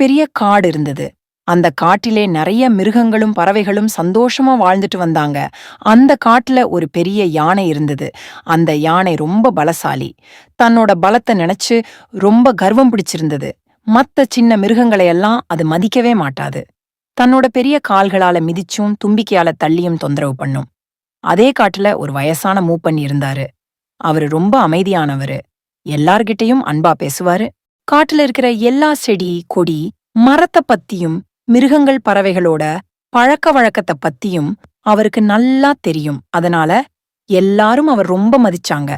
பெரிய காடு இருந்தது. அந்த காட்டிலே நிறைய மிருகங்களும் பறவைகளும் சந்தோஷமா வாழ்ந்துட்டு வந்தாங்க. அந்த காட்டுல ஒரு பெரிய யானை இருந்தது. அந்த யானை ரொம்ப பலசாலி. தன்னோட பலத்தை நினைச்சு ரொம்ப கர்வம் பிடிச்சிருந்தது. மத்த சின்ன மிருகங்களையெல்லாம் அது மதிக்கவே மாட்டாது. தன்னோட பெரிய கால்களால மிதிச்சும் தும்பிக்கையால தள்ளியும் தொந்தரவு பண்ணும். அதே காட்டுல ஒரு வயசான மூப்பன் இருந்தாரு. அவரு ரொம்ப அமைதியானவரு. எல்லார்கிட்டயும் அன்பா பேசுவாரு. காட்டுல இருக்கிற எல்லா செடி கொடி மரத்த பத்தியும் மிருகங்கள் பறவைகளோட பழக்க வழக்கத்தை பத்தியும் அவருக்கு நல்லா தெரியும். அதனால எல்லாரும் அவர் ரொம்ப மதிச்சாங்க.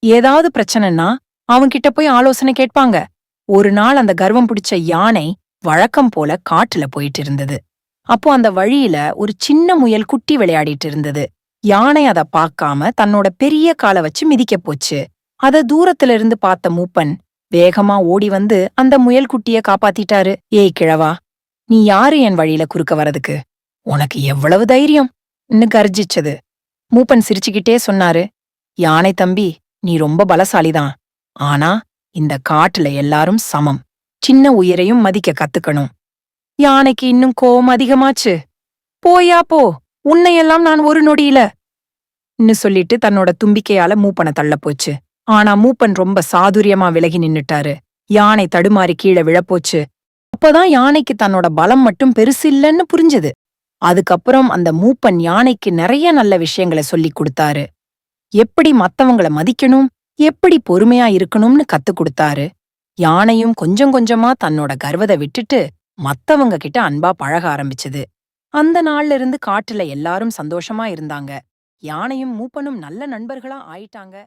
ஏதாவது பிரச்சனைன்னா அவன்கிட்ட போய் ஆலோசனை கேட்பாங்க. ஒரு நாள் அந்த கர்வம் பிடிச்ச யானை வழக்கம் போல காட்டுல போயிட்டு இருந்தது. அப்போ அந்த வழியில ஒரு சின்ன முயல் குட்டி விளையாடிட்டு இருந்தது. யானை அத பார்க்காம தன்னோட பெரிய காலை வச்சு மிதிக்க போச்சு. அத தூரத்துல இருந்து பார்த்த மூப்பன் வேகமா ஓடி வந்து அந்த முயல் குட்டிய காப்பாத்திட்டாரு. ஏய் கிழவா, நீ யாரு என் வழியில குறுக்க வரதுக்கு? உனக்கு எவ்வளவு தைரியம்? கர்ஜிச்சது. மூப்பன் சிரிச்சுக்கிட்டே சொன்னாரு, யானை தம்பி, நீ ரொம்ப பலசாலிதான். ஆனா இந்த காட்டுல எல்லாரும் சமம். சின்ன உயிரையும் மதிக்க கத்துக்கணும். யானைக்கு இன்னும் கோவம் அதிகமாச்சு. போயா போ, உன்னையெல்லாம் நான் ஒரு நொடியில சொல்லிட்டு தன்னோட தும்பிக்கையால மூப்பனை தள்ள போச்சு. ஆனா மூப்பன் ரொம்ப சாதுரியமா விலகி நின்னுட்டாரு. யானை தடுமாறி கீழே விழப்போச்சு. அப்பதான் யானைக்கு தன்னோட பலம் மட்டும் பெருசு இல்லைன்னு புரிஞ்சது. அதுக்கப்புறம் அந்த மூப்பன் யானைக்கு நிறைய நல்ல விஷயங்களை சொல்லிக் கொடுத்தாரு. எப்படி மத்தவங்கள மதிக்கணும், எப்படி பொறுமையா இருக்கணும்னு கத்துக் கொடுத்தாரு. யானையும் கொஞ்சம் கொஞ்சமா தன்னோட கர்வத்தை விட்டுட்டு மத்தவங்க கிட்ட அன்பா பழக ஆரம்பிச்சது. அந்த நாள்ல இருந்து காட்டுல எல்லாரும் சந்தோஷமா இருந்தாங்க. யானையும் மூப்பனும் நல்ல நண்பர்களா ஆயிட்டாங்க.